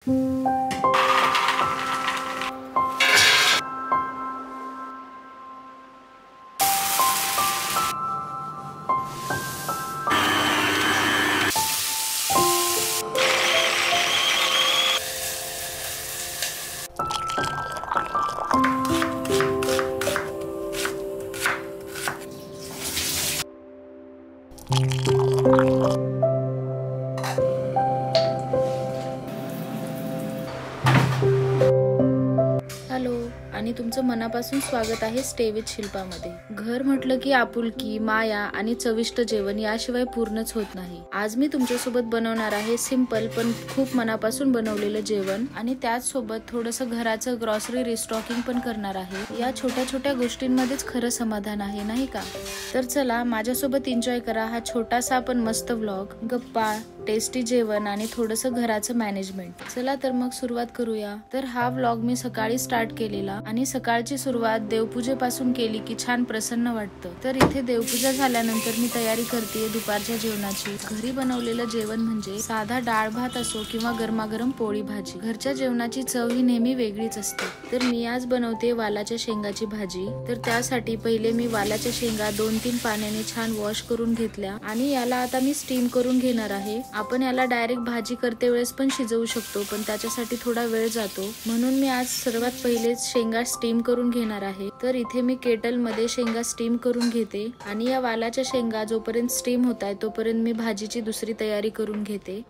Hello आणि तुमचं मनापासून स्वागत आहे स्टे विथ शिल्पामध्ये। घर म्हटलं की आपुलकी, माया आणि चविष्ट जेवण याशिवाय पूर्णच होत नाही। आज मी तुमच्यासोबत बनवणार आहे सिंपल पण खूप मनापासून बनवलेलं जेवण आणि त्याच सोबत थोडंसं घराचं ग्रॉसरी रिस्टॉकिंग पण करणार आहे। या छोट्या छोट्या गोष्टींमध्येच खरं समाधान आहे, नाही का? तर चला माझ्यासोबत एन्जॉय करा हा छोटासा पण मस्त व्लॉग, गप्पा, टेस्टी जेवण आणि थोडंसं घराचं मॅनेजमेंट। चला तर मग सुरुवात करूया। तर हा व्लॉग मी सकाळी स्टार्ट केलेला आणि सकाळची सुरुवात देवपूजेपासून केली की छान प्रसन्न वाटतं। तर इथे देवपूजा झाल्यानंतर मी तयारी करतेय दुपारच्या जेवणाची। घरी बनवलेलं जेवण म्हणजे साधा डाळ भात असो किंवा गरमागरम पोळी भाजी, घरच्या जेवणाची चव ही नेहमी वेगळीच असते। तर मी आज बनवते वालाच्या शेंगाची भाजी। तर त्यासाठी पहिले मी वालाच्या शेंगा 2-3 पाण्याने छान वॉश करून घेतल्या आणि याला आता मी स्टीम करून घेणार आहे। आपण याला डायरेक्ट भाजी करते वेळेस पण शिजवू शकतो, पण त्याच्यासाठी थोडा वेळ जातो, म्हणून मी आज सर्वात पहिले शेंगा स्टीम करून घेणार आहे। तर इथे मी केटल मध्ये शेंगा स्टीम करून घेते आणि या वालाच्या शेंगा जोपर्यंत स्टीम होत आहे तोपर्यंत मी भाजीची दुसरी तयारी करून घेते।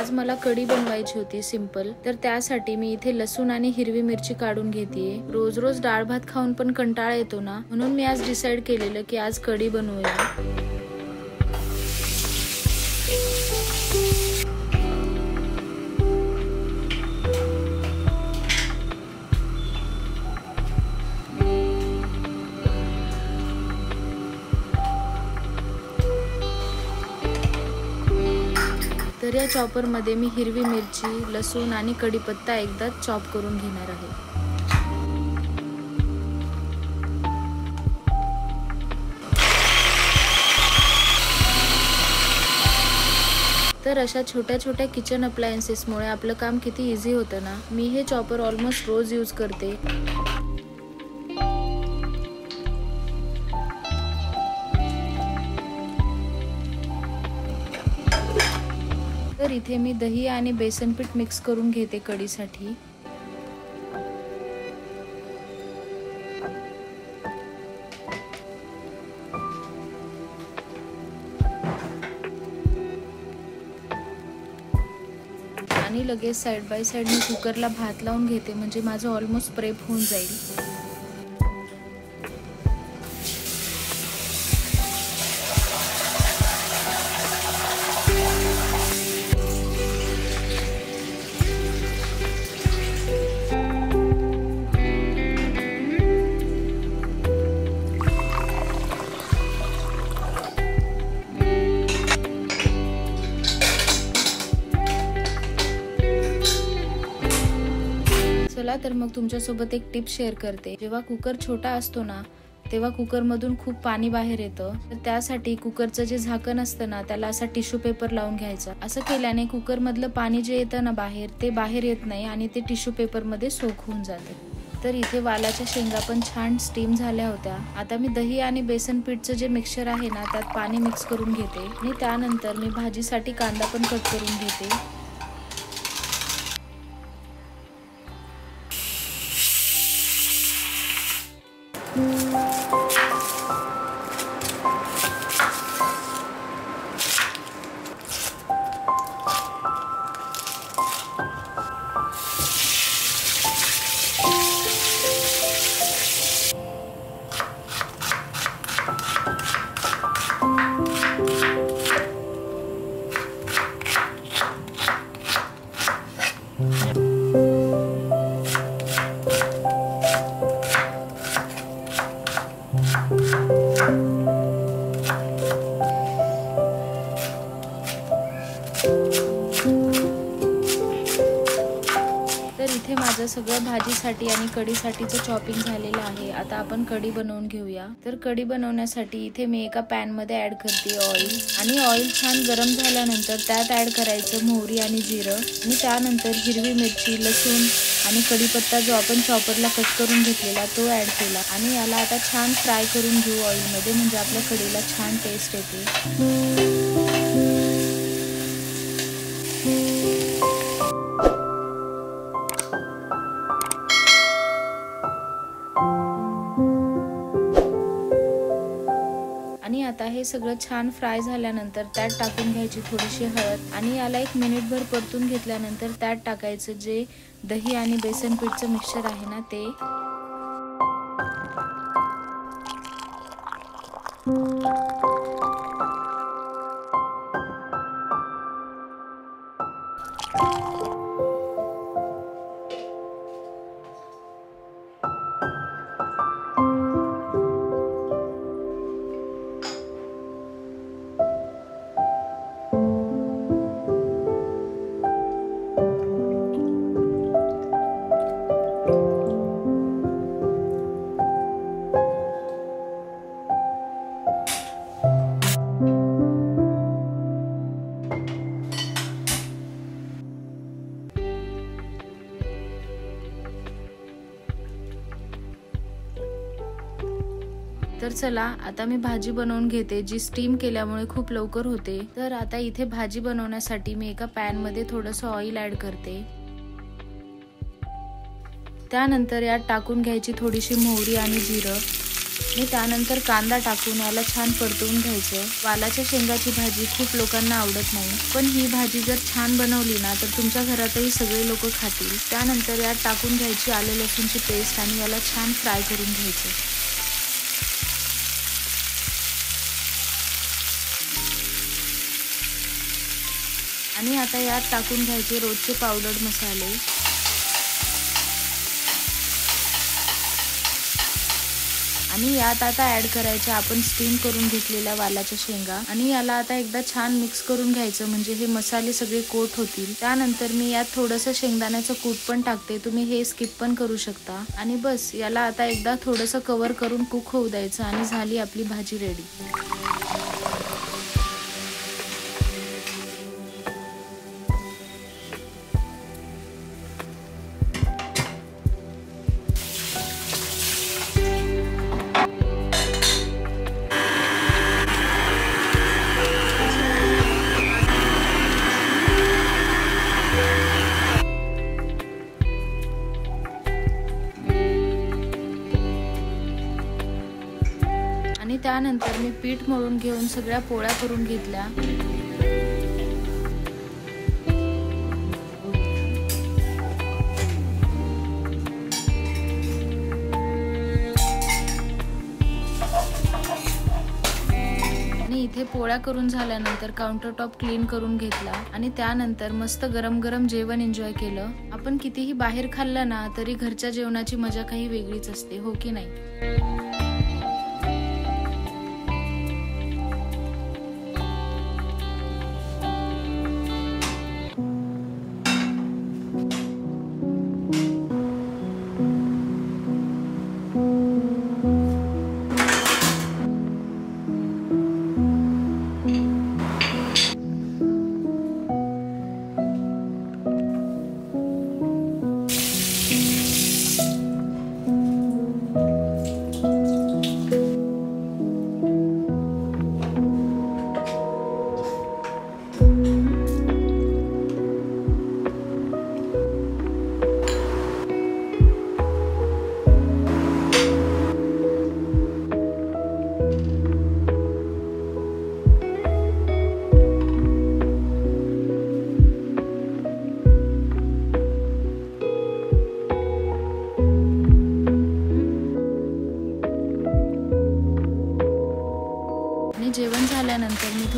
मला कढी बनवायची होती सिंपल। तर त्यासाठी मी इथे लसूण आणि हिरवी मिरची काढून घेतेय। रोज रोज डाळ भात खाऊन पण कंटाळा येतो ना, म्हणून मी आज डिसाइड केलेलं की आज कढी बनवूया। तर या चॉपर मध्ये मी हिरवी मिरची, लसूण आणि कढीपत्ता एकदाच चॉप करून घेणार आहे। तर अशा छोट्या छोट्या किचन अप्लायन्सेसमुळे आपलं काम किती इझी होतं ना। मी हे चॉपर ऑलमोस्ट रोज यूज करते। तर इथे मी दही आणि बेसन पीठ मिक्स करून घेते कढीसाठी। आणि लगेच साइड बाय साइड मी कुकरला भात लावून घेते, म्हणजे माझं ऑलमोस्ट प्रेप होऊन जाईल। चला तर मग तुमच्यासोबत एक टिप शेअर करते। जेव्हा कुकर छोटा असतो ना तेव्हा कुकर मधून खूप पाणी बाहेर येतं। तर त्यासाठी कुकरचं जे झाकण असतं ना त्याला असा टिश्यू पेपर लावून घ्यायचा। असं केल्याने कुकर मधलं पाणी जे येतं ना बाहेर, ते बाहेर येत नाही आणि ते टिश्यू पेपर मध्ये सोक होऊन जाते। तर इथे वालाच्या शेंगा पण छान स्टीम झाल्या होत्या। आता मी दही आणि बेसन पीठचं जे मिक्सचर आहे ना त्यात पाणी मिक्स करून घेते आणि त्यानंतर मी भाजीसाठी कांदा पण कट करून घेते। इथे माझं सगळं भाजीसाठी आणि कढीसाठीचं चॉपिंग झालेलं आहे। आता आपण कढी बनवून घेऊया। तर कढी बनवण्यासाठी इथे मी एका पॅन मध्ये ऍड करते ऑइल, आणि ऑइल छान गरम झाल्यानंतर त्यात ऍड करायचं मोहरी आणि जिरं, आणि त्यानंतर हिरवी मिरची, लसूण आणि कढीपत्ता जो आपण चॉपरला कट करून घेतलेला तो ऍड केला, आणि याला आता छान फ्राय करून घेऊ ऑइल मध्ये, म्हणजे आपल्या कढीला छान टेस्ट येते। आणि आता हे सगळं छान फ्राय झाल्यानंतर त्यात टाकून घ्यायची थोडीशी हळद, आणि याला 1 मिनिटभर परतून घेतल्यानंतर त्यात टाकायचं जे दही आणि बेसन पीठचं मिक्सचर आहे ना ते, तर चला आता मी भाजी बनवून घेते, जी स्टीम केल्यामुळे खूप लवकर होते। तर आता इथे भाजी बनवण्यासाठी मी एका पॅन मध्ये थोडंसं ऑइल ऍड करते, त्यानंतर यात टाकून घ्यायची थोडीशी मोहरी आणि जिरं, आणि त्यानंतर कांदा टाकून याला छान परतवून घ्यायचं। वालाच्या शेंगाची भाजी खूप लोकांना आवडत नाही, पण ही भाजी जर छान बनवली ना तर तुमच्या घरातही सगळे लोक खातील। त्यानंतर यात टाकून घ्यायची आले लसूणची पेस्ट, आणि याला छान फ्राय करून घ्यायचं। आणि आता यात टाकून घ्यायचे रोजचे पावडर मसाले, आणि यात आता ऍड करायच्या आपण स्टीम करून घेतलेल्या वालाच्या शेंगा, आणि याला आता एकदा छान मिक्स करून घ्यायचं, म्हणजे हे मसाले सगळे कोट होतील। त्यानंतर मी यात थोडंसं शेंगदाण्याचं कूट पण टाकते, तुम्ही हे स्किप पण करू शकता। आणि बस याला आता एकदा थोडंसं कव्हर करून कुक होऊ द्यायचं, आणि झाली आपली भाजी रेडी। आणि त्यानंतर मी पीठ मळून घेऊन सगळ्या पोळ्या करून घेतल्या, आणि इथे पोळ्या करून झाल्यानंतर काउंटर टॉप क्लीन करून घेतला, आणि त्यानंतर मस्त गरम गरम जेवण एन्जॉय केलं। आपण कितीही बाहेर खाल्लं ना तरी घरच्या जेवणाची मजा काही वेगळीच असते, हो की नाही?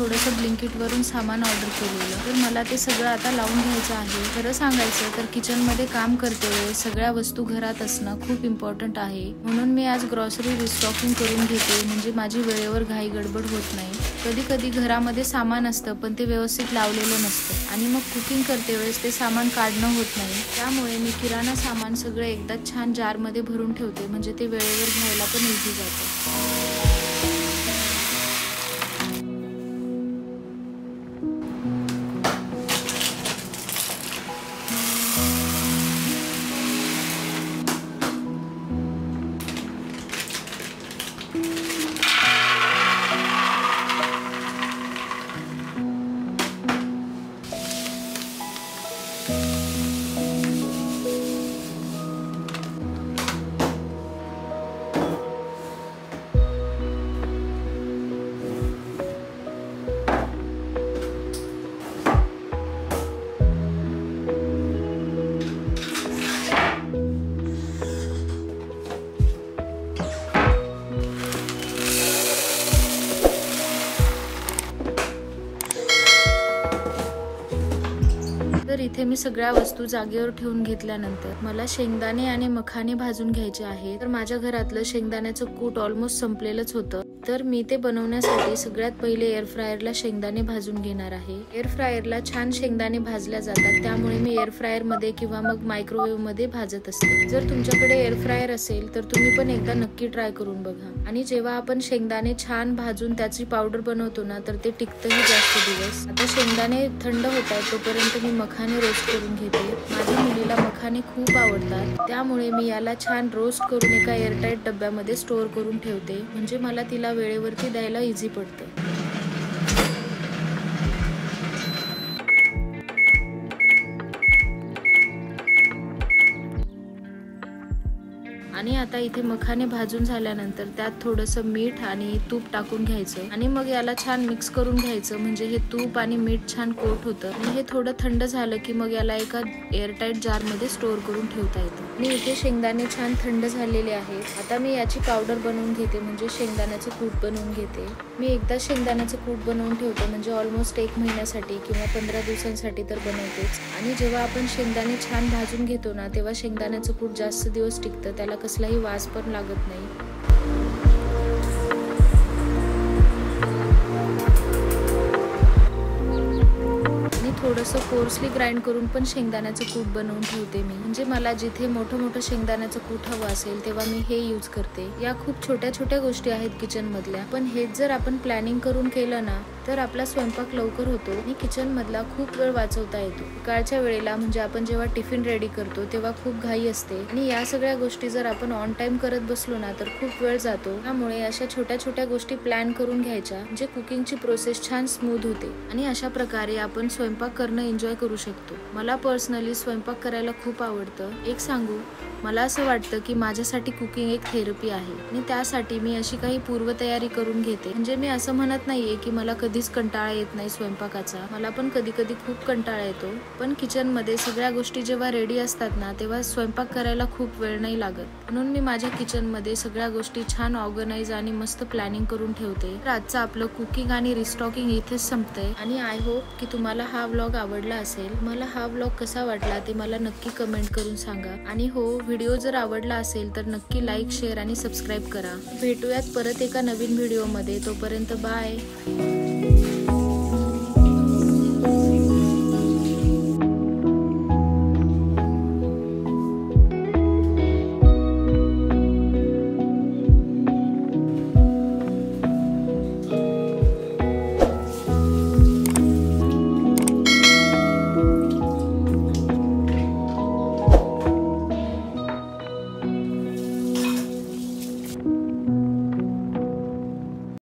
थोडंसं ब्लिंकिटवरून सामान ऑर्डर केलेलं, तर मला ते सगळं आता लावून घ्यायचं आहे। खरं सांगायचं तर किचनमध्ये काम करते वेळेस सगळ्या वस्तू घरात असणं खूप इम्पॉर्टंट आहे, म्हणून मी आज ग्रॉसरी रिस्टॉकिंग करून घेते, म्हणजे माझी वेळेवर घाई गडबड होत नाही। कधी कधी घरामध्ये सामान असतं पण ते व्यवस्थित लावलेलं नसतं आणि मग कुकिंग करते वेळेस ते सामान काढणं होत नाही, त्यामुळे मी किराणा सामान सगळं एकदा छान जारमध्ये भरून ठेवते, म्हणजे ते वेळेवर घ्यायला पण इझी जातं। तर इथे मी सगळ्या वस्तू जागेवर ठेवून घेतल्यानंतर मला शेंगदाणे आणि मखाने भाजून घ्यायचे आहे। तर माझ्या घरातलं शेंगदाण्याचं कूट ऑलमोस्ट संपलेलंच होतं, तर मी ते बनवण्यासाठी सगळ्यात पहिले एअर फ्रायरला शेंगदाणे भाजून घेणार आहे। एअर फ्रायरला छान शेंगदाणे भाजल्या जातात, त्यामुळे मी एअर फ्रायर मध्ये किंवा मग मायक्रोवेव्ह मध्ये भाजत असते। जर तुमच्याकडे एअर फ्रायर असेल तर तुम्ही पण एकदा नक्की ट्राय करून बघा। आणि जेव्हा आपण शेंगदाणे छान भाजून त्याची पावडर बनवतो ना, तर ते टिकतही जास्त दिवस। आता शेंगदाणे थंड होत आहेत तोपर्यंत मी मखाने रोस्ट करून घेते। माझ्या मुलीला मखाने खूप आवडतात, त्यामुळे मी याला छान रोस्ट करून एका एअरटाईट डब्यामध्ये स्टोअर करून ठेवते, म्हणजे मला तिला वेळेवरती द्यायला इझी पडतं। आणि आता इथे मखाने भाजून झाल्यानंतर त्यात थोडंसं मीठ आणि तूप टाकून घ्यायचं आणि मग याला छान मिक्स करून घ्यायचं, म्हणजे हे तूप आणि मीठ छान कोट होतं। आणि हे थोडं थंड झालं की मग याला एका एअरटाईट जारमध्ये स्टोअर करून ठेवता येतं। आणि इथे शेंगदाणे छान थंड झालेले आहेत, आता मी याची पावडर बनवून घेते, म्हणजे शेंगदाण्याचं कूट बनवून घेते। मी एकदा शेंगदाण्याचं कूट बनवून ठेवते, म्हणजे ऑलमोस्ट 1 महिन्यासाठी किंवा 15 दिवसांसाठी तर बनवतेच। आणि जेव्हा आपण शेंगदाणे छान भाजून घेतो ना, तेव्हा शेंगदाण्याचं कूट जास्त दिवस टिकतं, त्याला कसलाही वास पण लागत नाही। थोडंसं कोर्सली ग्राइंड करून पण शेंगदाण्याचं कूट बनवून ठेवते मी, म्हणजे मला जिथे मोठं शेंगदाण्याचं कूट हवं असेल तेव्हा मी हे यूज करते। या खूप छोट्या छोट्या गोष्टी आहेत किचन मधल्या, पण हेच जर आपण प्लॅनिंग करून केलं ना तर आपला स्वयंपाक लवकर होतो आणि किचन मधला खूप वेळ वाचवता येतो। सकाळच्या वेळेला म्हणजे आपण जेव्हा टिफिन रेडी करतो तेव्हा खूप घाई असते आणि या सगळ्या गोष्टी जर आपण ऑन टाइम करत बसलो ना तर खूप वेळ जातो, त्यामुळे अशा छोट्या छोट्या गोष्टी प्लॅन करून घ्यायच्या, म्हणजे कुकिंगची प्रोसेस छान स्मूथ होते आणि अशा प्रकारे आपण स्वयंपाक करणं एन्जॉय करू शकतो। मला पर्सनली स्वयंपाक करायला खूप आवडतं। एक सांगू, मला असं वाटतं की माझ्यासाठी कुकिंग एक थेरपी आहे आणि त्यासाठी मी अशी काही पूर्वतयारी करून घेते। म्हणजे मी असं म्हणत नाहीये की मला कधीच कंटाळा येत नाही स्वयंपाकाचा, मला पण कधी कधी खूप कंटाळा येतो, पण किचन मध्ये सगळ्या गोष्टी जेव्हा रेडी असतात ना तेव्हा स्वयंपाक करायला खूप वेळ नाही लागत, म्हणून मी माझ्या किचन मध्ये सगळ्या गोष्टी छान ऑर्गनाइज आणि मस्त प्लॅनिंग करून ठेवते। तर आजचं आपलं कुकिंग आणि रिस्टॉकिंग इथेच संपतंय आणि आय होप की तुम्हाला हा व्लॉग आवडला असेल। मला हा व्लॉग कसा वाटला ते मला नक्की कमेंट करून सांगा आणि हो, व्हिडिओ जर आवडला असेल तर नक्की लाईक, शेअर आणि सबस्क्राईब करा। भेटूयात परत एका नवीन व्हिडिओ मध्ये, तोपर्यंत बाय।